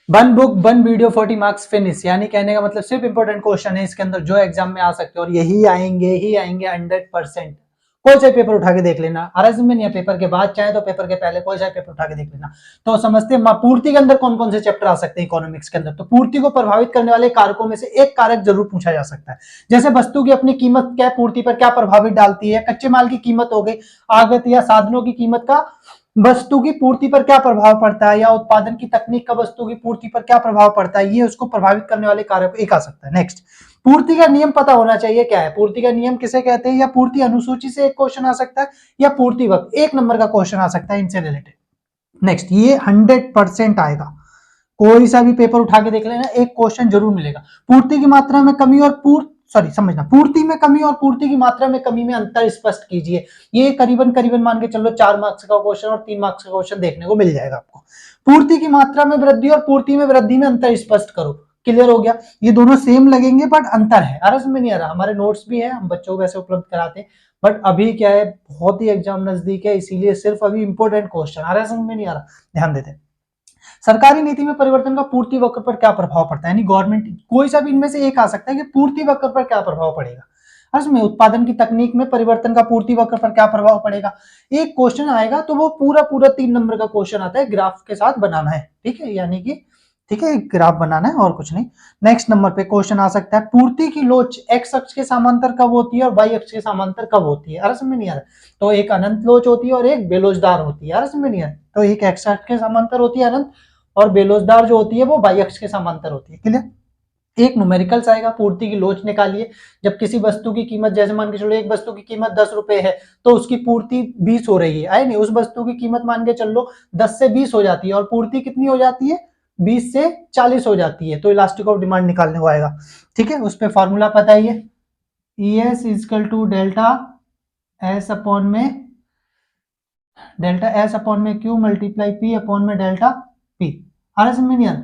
One book one video 40 marks finish, यानी कहने का मतलब सिर्फ इंपॉर्टेंट क्वेश्चन है इसके अंदर जो एग्जाम में आ सकते हैं और यही आएंगे 100%। कोई सा पेपर उठा के देख लेना, आरएस में नहीं है, पेपर के बाद चाहे तो पेपर के पहले कोई सा पेपर उठा के देख लेना। तो समझते हैं पूर्ति के अंदर कौन कौन से चैप्टर आ सकते हैं इकोनॉमिक्स के अंदर। तो पूर्ति को प्रभावित करने वाले कारकों में से एक कारक जरूर पूछा जा सकता है, जैसे वस्तु की अपनी कीमत क्या पूर्ति पर क्या प्रभावित डालती है, कच्चे माल की कीमत हो गई, आगत या साधनों की कीमत का वस्तु की पूर्ति पर क्या प्रभाव पड़ता है, या उत्पादन की तकनीक का वस्तु की पूर्ति पर क्या प्रभाव पड़ता है, ये उसको प्रभावित करने वाले कारक एक आ सकता है। नेक्स्ट, पूर्ति का नियम पता होना चाहिए क्या है, पूर्ति का नियम किसे कहते हैं, या पूर्ति अनुसूची से एक क्वेश्चन आ सकता है, या पूर्ति वक्त 1 नंबर का क्वेश्चन आ सकता है इनसे रिलेटेड। नेक्स्ट, ये 100% आएगा, कोई सा भी पेपर उठा के देख लेना, एक क्वेश्चन जरूर मिलेगा। पूर्ति की मात्रा में कमी और समझना, पूर्ति में कमी और पूर्ति की मात्रा में कमी में अंतर स्पष्ट कीजिए। ये करीबन मान के चलो 4 मार्क्स का क्वेश्चन और 3 मार्क्स का क्वेश्चन देखने को मिल जाएगा आपको। पूर्ति की मात्रा में वृद्धि और पूर्ति में वृद्धि में अंतर स्पष्ट करो। क्लियर हो गया, ये दोनों सेम लगेंगे बट अंतर है। अरस में नहीं आ रहा, हमारे नोट्स भी है, हम बच्चों को वैसे उपलब्ध कराते हैं, बट अभी क्या है बहुत ही एग्जाम नजदीक है, इसीलिए सिर्फ अभी इंपॉर्टेंट क्वेश्चन अरस में नहीं आ रहा, ध्यान देते हैं। सरकारी नीति में परिवर्तन का पूर्ति वक्र पर क्या प्रभाव पड़ता है, यानी गवर्नमेंट, कोई सा भी इनमें से एक आ सकता है कि पूर्ति वक्र पर क्या प्रभाव पड़ेगा। इसमें उत्पादन की तकनीक में परिवर्तन का पूर्ति वक्र पर क्या प्रभाव पड़ेगा, एक क्वेश्चन आएगा तो वो पूरा 3 नंबर का क्वेश्चन आता है, ग्राफ के साथ बनाना है, ठीक है, यानी कि ठीक है ग्राफ बनाना है और कुछ नहीं। नेक्स्ट नंबर पे क्वेश्चन आ सकता है, पूर्ति की लोच एक्स अक्ष के समांतर कब होती है और वाई अक्ष के समांतर कब होती है। समझ में नहीं आ रहा, तो एक अनंत लोच होती है और एक बेलोचदार होती है। समझ में नहीं आ रहा, तो एक एक्स अक्ष के समांतर होती है अनंत, और बेलोचदार जो होती है वो वाई अक्ष के समांतर होती है। क्लियर, एक न्यूमेरिकल्स आएगा, पूर्ति की लोच निकालिए। जब किसी वस्तु की कीमत, जैसे मान के चलो एक वस्तु की कीमत 10 रुपए है तो उसकी पूर्ति 20 हो रही है, आए नहीं, उस वस्तु की कीमत मान के चलो 10 से 20 हो जाती है और पूर्ति कितनी हो जाती है 20 से 40 हो जाती है, तो इलास्टिक ऑफ डिमांड निकालने को आएगा। ठीक है, उस पर फॉर्मूला पता ही है, ES equal to delta S upon में क्यू मल्टीप्लाई पी अपॉन में डेल्टा पी। समझ नहीं आ रहा,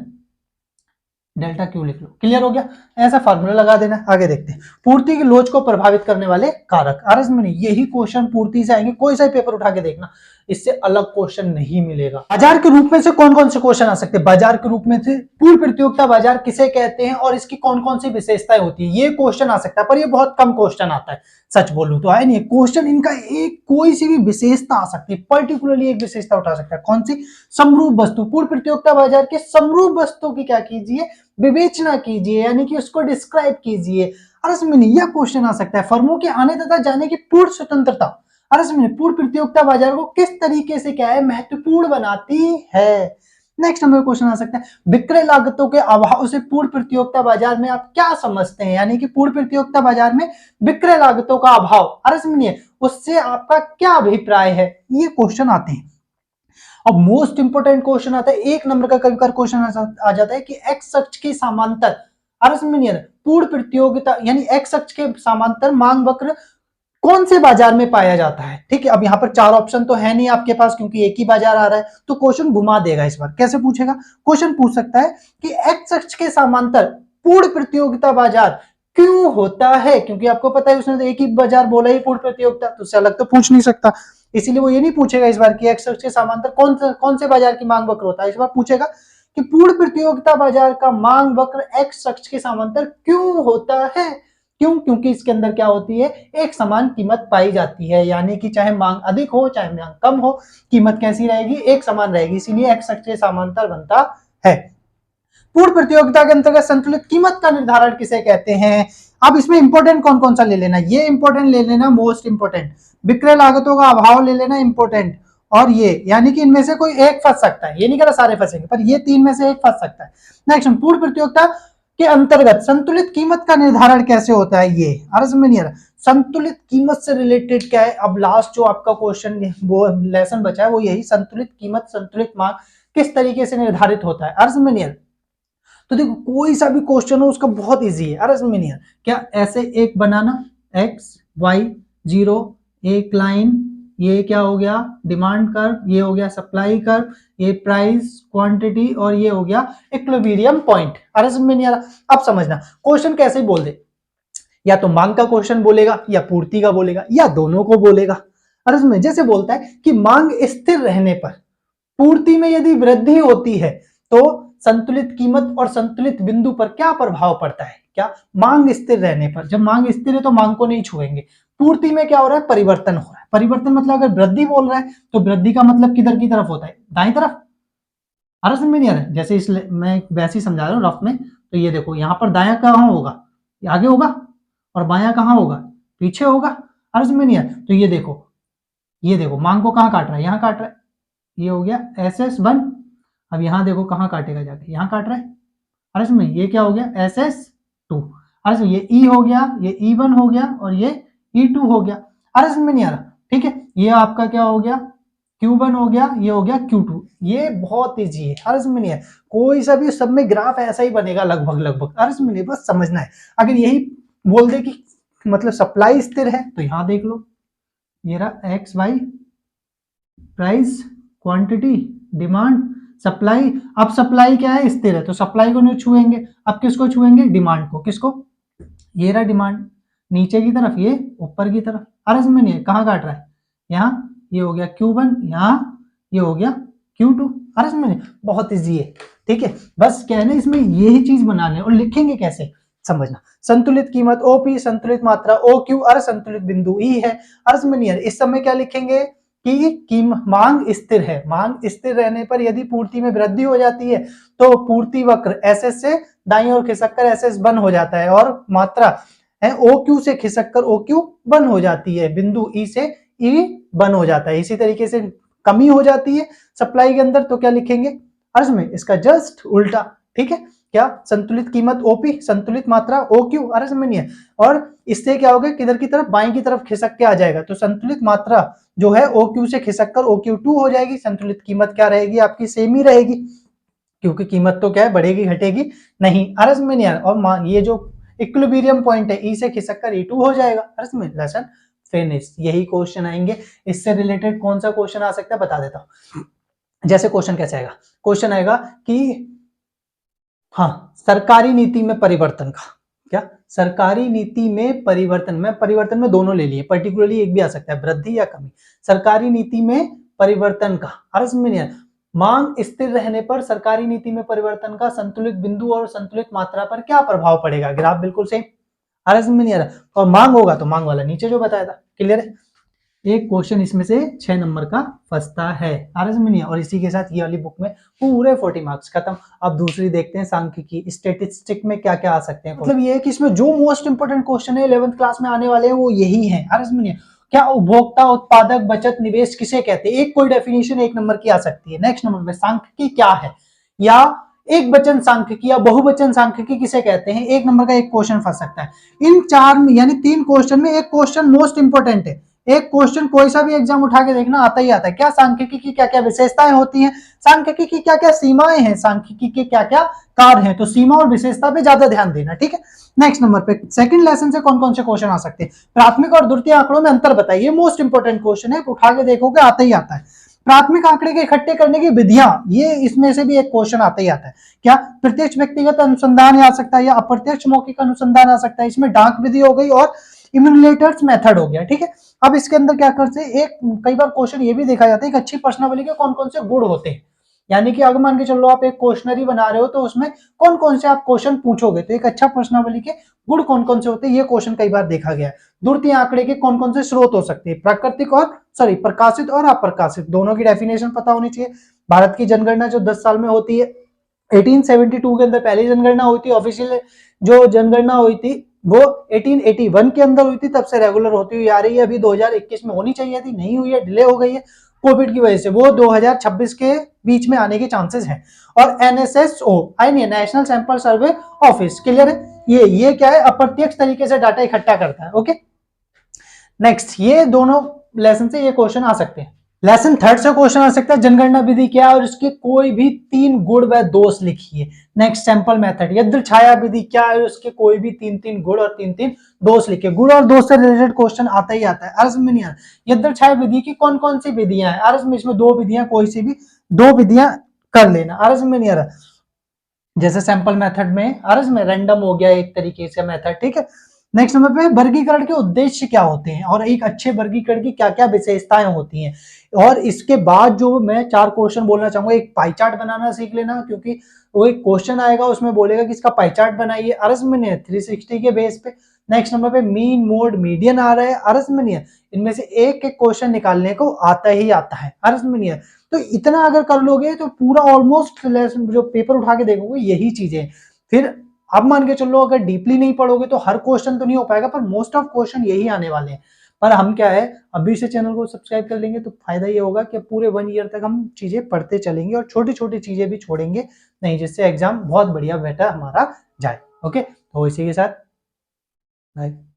डेल्टा क्यू लिख लो। क्लियर हो गया, ऐसा फार्मूला लगा देना। आगे देखते हैं, पूर्ति की लोच को प्रभावित करने वाले कारक। यही क्वेश्चन पूर्ति से आएंगे, कोई सा पेपर उठा के देखना, इससे अलग क्वेश्चन नहीं मिलेगा। बाजार के रूप में से कौन कौन से क्वेश्चन आ सकते हैं, बाजार के रूप में से पूर्ण प्रतियोगिता बाजार किसे कहते हैं और इसकी कौन कौन सी विशेषताएं होती है, ये क्वेश्चन आ सकता है, पर ये बहुत कम क्वेश्चन आता है, सच बोलूं तो है नहीं क्वेश्चन इनका। एक कोई सी भी विशेषता आ सकती है, पर्टिकुलरली एक विशेषता उठा सकता है, कौन सी, समरूप वस्तु। पूर्ण प्रतियोगिता बाजार के समरूप वस्तु की क्या कीजिए, विवेचना कीजिए, यानी कि उसको डिस्क्राइब कीजिए। यह क्वेश्चन आ सकता है, फर्मों के आने तथा जाने की पूर्ण स्वतंत्रता पूर्ण प्रतियोगिता बाजार को किस तरीके से क्या है महत्वपूर्ण बनाती है। नेक्स्ट नंबर क्वेश्चन आ सकता है, विक्रय लागतों के अभाव से पूर्ण प्रतियोगिता बाजार में आप क्या समझते हैं, यानी कि पूर्ण प्रतियोगिता बाजार में विक्रय लागतों का अभाव सुनिए उससे आपका क्या अभिप्राय है, ये क्वेश्चन आते हैं। अब मोस्ट इंपोर्टेंट क्वेश्चन आता है, 1 नंबर का कभी क्वेश्चन आ जाता है कि एक्स अक्ष के समांतर पूर्ण प्रतियोगिता यानी एक्स अक्ष के समांतर मांग वक्र कौन से बाजार में पाया जाता है। ठीक है, अब यहाँ पर 4 ऑप्शन तो है नहीं आपके पास क्योंकि एक ही बाजार आ रहा है, तो क्वेश्चन घुमा देगा। इस बार कैसे पूछेगा, क्वेश्चन पूछ सकता है कि एक्स अक्ष के समांतर पूर्ण प्रतियोगिता बाजार क्यों होता है, क्योंकि आपको पता है उसने तो एक ही बाजार बोला ही पूर्ण प्रतियोगिता, तो उससे अलग तो पूछ नहीं सकता, इसीलिए वो ये नहीं पूछेगा इस बार कि एक्स अक्ष के समांतर कौन से बाजार की मांग वक्र होता है। इस बार पूछेगा कि पूर्ण प्रतियोगिता बाजार का मांग वक्र एक्स अक्ष के समांतर क्यों होता है। क्यों, क्योंकि इसके अंदर क्या होती है, एक समान कीमत पाई जाती है, यानी कि चाहे मांग अधिक हो चाहे मांग कम हो, कीमत कैसी रहेगी, एक समान रहेगी, इसीलिए एक्स अक्ष के समांतर बनता है। पूर्ण प्रतियोगिता के अंतर्गत संतुलित कीमत का निर्धारण किसे कहते हैं। अब इसमें इंपॉर्टेंट कौन कौन सा ले लेना, ये इंपॉर्टेंट ले लेना, मोस्ट इंपॉर्टेंट, विक्रय लागतों का अभाव ले लेना इंपॉर्टेंट, और ये यानी कि इनमें से कोई एक फंस सकता है, ये नहीं कह रहा सारे फंसेंगे, पर ये 3 में से एक फंस सकता है। नेक्स्ट, पूर्ण प्रतियोगिता के अंतर्गत संतुलित कीमत का निर्धारण कैसे होता है, ये समझ में नहीं आ रहा, संतुलित कीमत से रिलेटेड क्या है। अब लास्ट जो आपका क्वेश्चन वो लेसन बचा है वो यही, संतुलित कीमत संतुलित मांग किस तरीके से निर्धारित होता है, समझ में नहीं आ रहा। तो देखो कोई सा भी क्वेश्चन हो उसका बहुत इजी है, समझ में नहीं आ रहा, क्या ऐसे एक बनाना एक्स वाई 0, एक लाइन, ये क्या हो गया डिमांड कर्व, ये हो गया सप्लाई कर्व, ये प्राइस क्वांटिटी, और ये हो गया इक्विलिब्रियम पॉइंट। समझ में नहीं आ रहा। अब समझना क्वेश्चन कैसे बोल दे, या तो मांग का क्वेश्चन बोलेगा या पूर्ति का बोलेगा या दोनों को बोलेगा। समझ, जैसे बोलता है कि मांग स्थिर रहने पर पूर्ति में यदि वृद्धि होती है तो संतुलित कीमत और संतुलित बिंदु पर क्या प्रभाव पड़ता है? क्या? मांग स्थिर रहने पर। जब मांग स्थिर है तो मांग को नहीं छुएंगे। पूर्ति में क्या हो रहा है? परिवर्तन हो रहा है। परिवर्तन मतलब अगर वृद्धि बोल रहा है तो वृद्धि का मतलब किधर की तरफ होता है? दाईं तरफ। आ रहा समझ में नहीं आ रहा है? जैसे इस मैं वैसे ही समझा रहा हूँ रफ में। तो ये देखो यहाँ पर दायां कहाँ होगा? आगे होगा। और बायां कहाँ होगा? पीछे होगा। आ रहा समझ में नहीं आ रहा? तो ये देखो मांग को कहाँ काट रहा है? यहाँ काट रहा है। ये हो गया SS1। अब यहाँ देखो कहाँ काटेगा जाके? यहाँ काट रहा है। अरे समझ, ये क्या हो गया? SS2। अरे समझ, ये E हो गया, ये E1 हो गया और ये E2 हो गया। अरे समझ में नहीं आ रहा? ठीक है, ये आपका क्या हो गया? Q1 हो गया, ये हो गया Q2। ये बहुत ईजी है। अरे समझ में नहीं है? कोई सा भी सब में ग्राफ ऐसा ही बनेगा लगभग। अरे समझ में नहीं, बस समझना है। अगर यही बोल दे कि मतलब सप्लाई स्थिर है तो यहाँ देख लो, ये रहा XY, price, quantity, demand, supply. अब सप्लाई क्या है? स्थिर है, तो सप्लाई को नहीं छुएंगे। अब किसको छुएंगे? डिमांड को। किसको? ये रहा डिमांड, नीचे की तरफ, ये ऊपर की तरफ। अरे समझ नहीं है? कहाँ काट रहा है? यहाँ। ये हो गया Q1, यहाँ ये हो गया Q2। अरे समझ नहीं? बहुत इजी है। ठीक है, बस क्या है ना, इसमें यही चीज बनाने और लिखेंगे कैसे समझना। संतुलित कीमत OP, संतुलित मात्रा OQ, अरे संतुलित बिंदु E है। अरे समझ नहीं है? इस समय क्या लिखेंगे कि मांग स्थिर है। मांग स्थिर रहने पर यदि पूर्ति में वृद्धि हो जाती है तो पूर्ति वक्र SS से दाईं ओर खिसक कर SS1 हो जाता है और मात्रा है OQ से खिसक कर OQ1 हो जाती है। बिंदु E से E1 हो जाता है। इसी तरीके से कमी हो जाती है सप्लाई के अंदर तो क्या लिखेंगे? अर्ज में इसका जस्ट उल्टा। ठीक है, क्या? संतुलित कीमत OP, संतुलित मात्रा OQ। अरे समझ नहीं है? और इससे क्या होगा? किधर की तरफ? बाएं की तरफ खिसक के आ जाएगा। तो संतुलित मात्रा जो है OQ से खिसक कर OQ2 हो जाएगी। संतुलित कीमत क्या रहेगी? आपकी सेम ही रहेगी, क्योंकि कीमत तो क्या है? बढ़ेगी घटेगी नहीं। अरे समझ नहीं आ रहा? और ये जो इक्विलिब्रियम पॉइंट है E से खिसक कर E2 हो जाएगा। अरे समझ, लेसन फिनिश। यही क्वेश्चन आएंगे। इससे रिलेटेड कौन सा क्वेश्चन आ सकता है बता देता हूं। जैसे क्वेश्चन कैसे आएगा? क्वेश्चन आएगा कि हाँ, सरकारी नीति में परिवर्तन का क्या? सरकारी नीति में परिवर्तन में दोनों ले लिए, पर्टिकुलरली एक भी आ सकता है, वृद्धि या कमी। सरकारी नीति में परिवर्तन का, अरे समझ नहीं, मांग स्थिर रहने पर सरकारी नीति में परिवर्तन का संतुलित बिंदु और संतुलित मात्रा पर क्या प्रभाव पड़ेगा? ग्राफ बिल्कुल सेम। अरे समझ नहीं आ रहा? और मांग होगा तो मांग वाला नीचे जो बताया था। क्लियर है? एक क्वेश्चन इसमें से 6 नंबर का फंसता है। आरएस में नहीं है। और इसी के साथ ये वाली बुक में पूरे 40 मार्क्स खत्म। अब दूसरी देखते हैं सांख्यिकी, स्टैटिस्टिक में क्या क्या आ सकते हैं। मतलब ये है कि इसमें जो मोस्ट इंपोर्टेंट क्वेश्चन है 11th क्लास में आने वाले हैं वो यही है। आरएस में नहीं है। क्या उपभोक्ता, उत्पादक, बचत, निवेश किसे कहते हैं? एक कोई डेफिनेशन 1 नंबर की आ सकती है। नेक्स्ट नंबर में सांख्यिकी क्या है, या एक वचन सांख्यिकी या बहुवचन सांख्यिकी किसे कहते हैं? 1 नंबर का एक क्वेश्चन फंस सकता है। इन 4 यानी 3 क्वेश्चन में एक क्वेश्चन मोस्ट इंपोर्टेंट है। एक क्वेश्चन कोई सा भी एग्जाम उठा के देखना आता ही आता है। क्या सांख्यिकी की क्या क्या विशेषताएं होती हैं, सांख्यिकी की क्या क्या सीमाएं हैं, सांख्यिकी के क्या क्या कार्य हैं। तो सीमा और विशेषता पे ज्यादा ध्यान देना। ठीक है, नेक्स्ट नंबर पे सेकंड लेसन से कौन कौन से क्वेश्चन आ सकते हैं? प्राथमिक और द्वितीय आंकड़ों में अंतर बताइए। मोस्ट इंपोर्टेंट क्वेश्चन है, उठा के देखोगे आता ही आता है। प्राथमिक आंकड़े के इकट्ठे करने की विधियां, ये इसमें से भी एक क्वेश्चन आता ही आता है। क्या प्रत्यक्ष व्यक्तिगत अनुसंधान आ सकता है या अप्रत्यक्ष मौखिक अनुसंधान आ सकता है? इसमें डाक विधि हो गई और इम्यूलेटर्स मेथड हो गया। ठीक है, अब इसके अंदर क्या करते हैं, एक कई बार क्वेश्चन ये भी देखा जाता है कि अच्छी प्रश्नावली के कौन कौन से गुण होते हैं। यानी कि अगर मान के चलो आप एक क्वेश्चनरी बना रहे हो तो उसमें कौन कौन से आप क्वेश्चन पूछोगे, तो एक अच्छा प्रश्नावली के गुण कौन कौन से होते हैं, ये क्वेश्चन कई बार देखा गया है। द्वितीय आंकड़े के कौन कौन से स्रोत हो सकते हैं? प्राकृतिक और प्रकाशित और अप्रकाशित, दोनों की डेफिनेशन पता होनी चाहिए। भारत की जनगणना जो 10 साल में होती है, 1872 के अंदर पहली जनगणना हुई थी। ऑफिशियल जो जनगणना हुई थी वो 1881 के अंदर हुई थी, तब से रेगुलर होती हुई आ रही है। अभी 2021 में होनी चाहिए थी, नहीं हुई है, डिले हो गई है कोविड की वजह से। वो 2026 के बीच में आने के चांसेस हैं। और NSSO national sample survey office, clear है? ये क्या है? अप्रत्यक्ष तरीके से डाटा इकट्ठा करता है। ओके, नेक्स्ट, ये दोनों लेसन से ये क्वेश्चन आ सकते हैं। लेसन थर्ड से क्वेश्चन आ सकता है, जनगणना विधि क्या है और इसके कोई भी 3 गुण व दोष लिखिए। नेक्स्ट, सैंपल मेथड, यदि छाया विधि क्या है, उसके कोई भी 3 गुण और 3 दोष लिखिए। गुण और दोष से रिलेटेड क्वेश्चन आता ही आता है। अर्ज में नहीं आता। यदि छाया विधि की कौन कौन सी विधियां हैं? अर्ज में इसमें 2 विधियां, कोई सी भी 2 विधियां कर लेना। अर्ज में नहीं आ रहा। जैसे सैंपल मेथड में अर्ज में रैंडम हो गया एक तरीके से मेथड। ठीक है, नेक्स्ट नंबर पे वर्गीकरण के उद्देश्य क्या होते हैं और एक अच्छे वर्गीकरण की क्या क्या विशेषताएं होती हैं। और इसके बाद जो मैं 4 क्वेश्चन बोलना चाहूंगा, एक पाई चार्ट बनाना सीख लेना, क्योंकि वो एक क्वेश्चन आएगा उसमें बोलेगा कि इसका पाई चार्ट बनाइए, अरिथमेटिक 360 के बेस पे। नेक्स्ट नंबर पे मीन मोड मीडियन आ रहा है, अरिथमेटिक इनमें से एक एक क्वेश्चन निकालने को आता ही आता है, अरिथमेटिक। तो इतना अगर कर लोगे तो पूरा ऑलमोस्ट जो पेपर उठा के देखोगे यही चीजें। फिर अब मान के चलो अगर डीपली नहीं पढ़ोगे तो हर क्वेश्चन तो नहीं हो पाएगा, पर मोस्ट ऑफ क्वेश्चन यही आने वाले हैं। पर हम क्या है, अभी से चैनल को सब्सक्राइब कर लेंगे तो फायदा ये होगा कि पूरे 1 ईयर तक हम चीजें पढ़ते चलेंगे और छोटी छोटी चीजें भी छोड़ेंगे नहीं, जिससे एग्जाम बहुत बढ़िया बेटर हमारा जाए। ओके, तो इसी के साथ बाय।